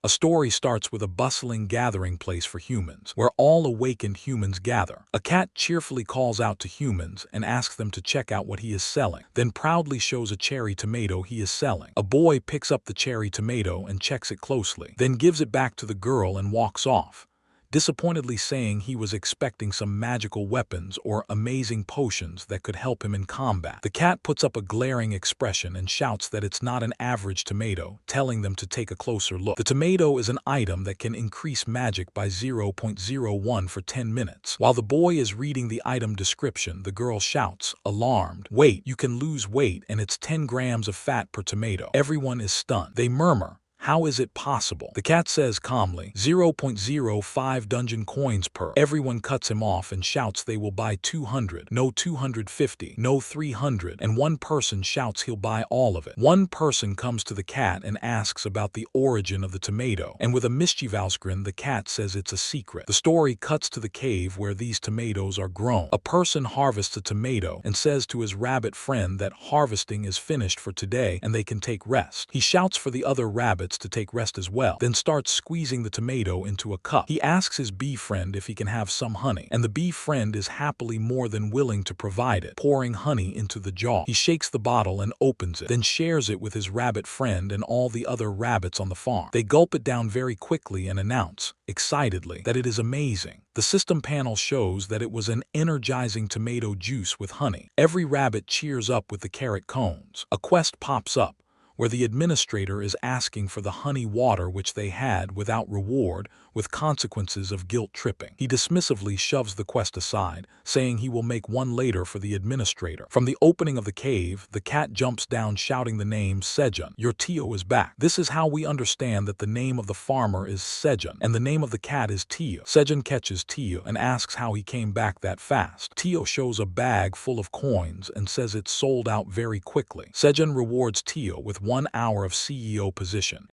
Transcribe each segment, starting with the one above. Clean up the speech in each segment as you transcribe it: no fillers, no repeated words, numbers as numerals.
A story starts with a bustling gathering place for humans, where all awakened humans gather. A cat cheerfully calls out to humans and asks them to check out what he is selling, then proudly shows a cherry tomato he is selling. A boy picks up the cherry tomato and checks it closely, then gives it back to the girl and walks off, disappointedly saying he was expecting some magical weapons or amazing potions that could help him in combat. The cat puts up a glaring expression and shouts that it's not an average tomato, telling them to take a closer look. The tomato is an item that can increase magic by 0.01 for 10 minutes. While the boy is reading the item description, the girl shouts, alarmed, "Wait, you can lose weight and it's 10 grams of fat per tomato." Everyone is stunned. They murmur, "How is it possible?" The cat says calmly, 0.05 dungeon coins per. Everyone cuts him off and shouts they will buy 200, no 250, no 300, and one person shouts he'll buy all of it. One person comes to the cat and asks about the origin of the tomato, and with a mischievous grin the cat says it's a secret. The story cuts to the cave where these tomatoes are grown. A person harvests a tomato and says to his rabbit friend that harvesting is finished for today and they can take rest. He shouts for the other rabbits to take rest as well, then starts squeezing the tomato into a cup. He asks his bee friend if he can have some honey, and the bee friend is happily more than willing to provide it, pouring honey into the jar. He shakes the bottle and opens it, then shares it with his rabbit friend and all the other rabbits on the farm. They gulp it down very quickly and announce, excitedly, that it is amazing. The system panel shows that it was an energizing tomato juice with honey. Every rabbit cheers up with the carrot cones. A quest pops up, where the administrator is asking for the honey water which they had without reward, with consequences of guilt tripping. He dismissively shoves the quest aside, saying he will make one later for the administrator. From the opening of the cave, the cat jumps down shouting the name Sejun. "Your Tio is back." This is how we understand that the name of the farmer is Sejun, and the name of the cat is Tio. Sejun catches Tio and asks how he came back that fast. Tio shows a bag full of coins and says it's sold out very quickly. Sejun rewards Tio with 1 hour of CEO position.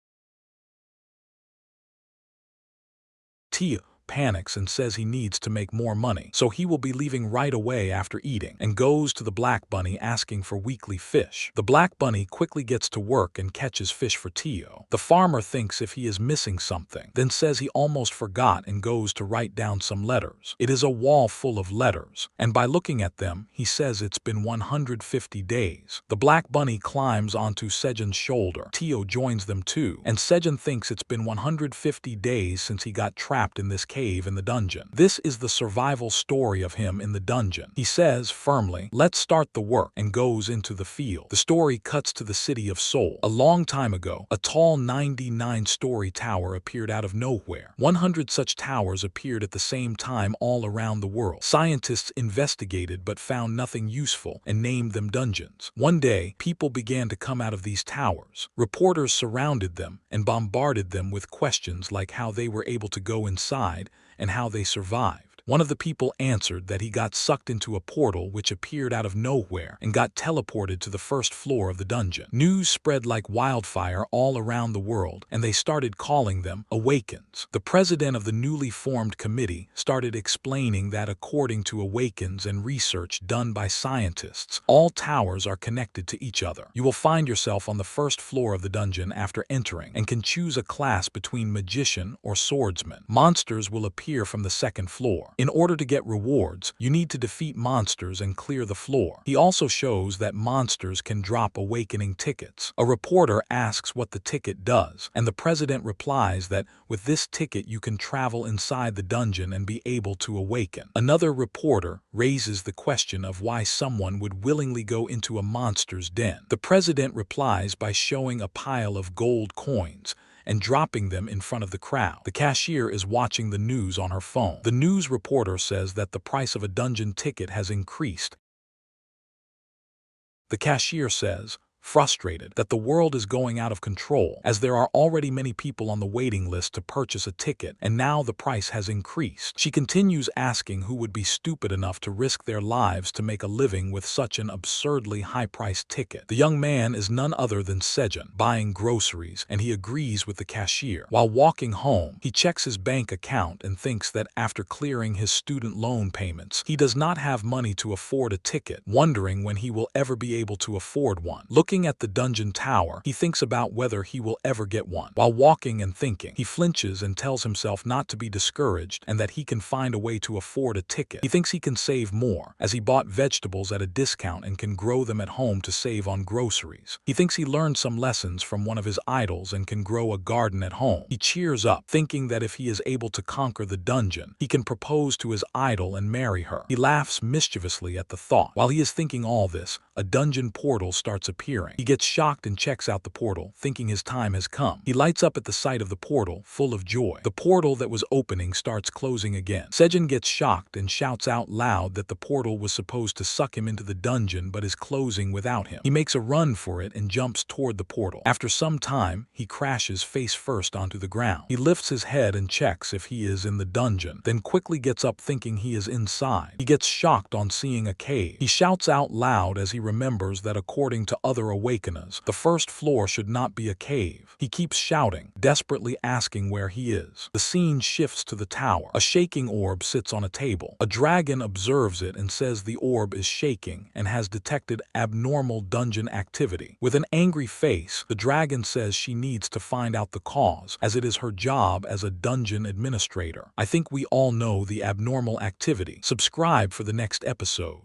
Tio panics and says he needs to make more money, so he will be leaving right away after eating, and goes to the black bunny asking for weekly fish. The black bunny quickly gets to work and catches fish for Tio. The farmer thinks if he is missing something, then says he almost forgot and goes to write down some letters. It is a wall full of letters, and by looking at them, he says it's been 150 days. The black bunny climbs onto Sejun's shoulder. Tio joins them too, and Sejun thinks it's been 150 days since he got trapped in this cave in the dungeon. This is the survival story of him in the dungeon. He says firmly, "Let's start the work," and goes into the field. The story cuts to the city of Seoul. A long time ago, a tall 99-story tower appeared out of nowhere. 100 such towers appeared at the same time all around the world. Scientists investigated but found nothing useful and named them dungeons. One day, people began to come out of these towers. Reporters surrounded them and bombarded them with questions like how they were able to go inside and how they survived. One of the people answered that he got sucked into a portal which appeared out of nowhere and got teleported to the first floor of the dungeon. News spread like wildfire all around the world, and they started calling them Awakens. The president of the newly formed committee started explaining that according to Awakens and research done by scientists, all towers are connected to each other. You will find yourself on the first floor of the dungeon after entering and can choose a class between magician or swordsman. Monsters will appear from the second floor. In order to get rewards, you need to defeat monsters and clear the floor. He also shows that monsters can drop awakening tickets. A reporter asks what the ticket does, and the president replies that with this ticket you can travel inside the dungeon and be able to awaken. Another reporter raises the question of why someone would willingly go into a monster's den. The president replies by showing a pile of gold coins and dropping them in front of the crowd. The cashier is watching the news on her phone. The news reporter says that the price of a dungeon ticket has increased. The cashier says, frustrated, that the world is going out of control, as there are already many people on the waiting list to purchase a ticket, and now the price has increased. She continues asking who would be stupid enough to risk their lives to make a living with such an absurdly high-priced ticket. The young man is none other than Sejun, buying groceries, and he agrees with the cashier. While walking home, he checks his bank account and thinks that after clearing his student loan payments, he does not have money to afford a ticket, wondering when he will ever be able to afford one. Looking Looking at the dungeon tower, he thinks about whether he will ever get one. While walking and thinking, he flinches and tells himself not to be discouraged and that he can find a way to afford a ticket. He thinks he can save more, as he bought vegetables at a discount and can grow them at home to save on groceries. He thinks he learned some lessons from one of his idols and can grow a garden at home. He cheers up, thinking that if he is able to conquer the dungeon, he can propose to his idol and marry her. He laughs mischievously at the thought. While he is thinking all this, a dungeon portal starts appearing. He gets shocked and checks out the portal, thinking his time has come. He lights up at the sight of the portal, full of joy. The portal that was opening starts closing again. Sejin gets shocked and shouts out loud that the portal was supposed to suck him into the dungeon but is closing without him. He makes a run for it and jumps toward the portal. After some time, he crashes face first onto the ground. He lifts his head and checks if he is in the dungeon, then quickly gets up thinking he is inside. He gets shocked on seeing a cave. He shouts out loud as he remembers that according to other awakeners, the first floor should not be a cave. He keeps shouting, desperately asking where he is. The scene shifts to the tower. A shaking orb sits on a table. A dragon observes it and says the orb is shaking and has detected abnormal dungeon activity. With an angry face, the dragon says she needs to find out the cause, as it is her job as a dungeon administrator. I think we all know the abnormal activity. Subscribe for the next episode.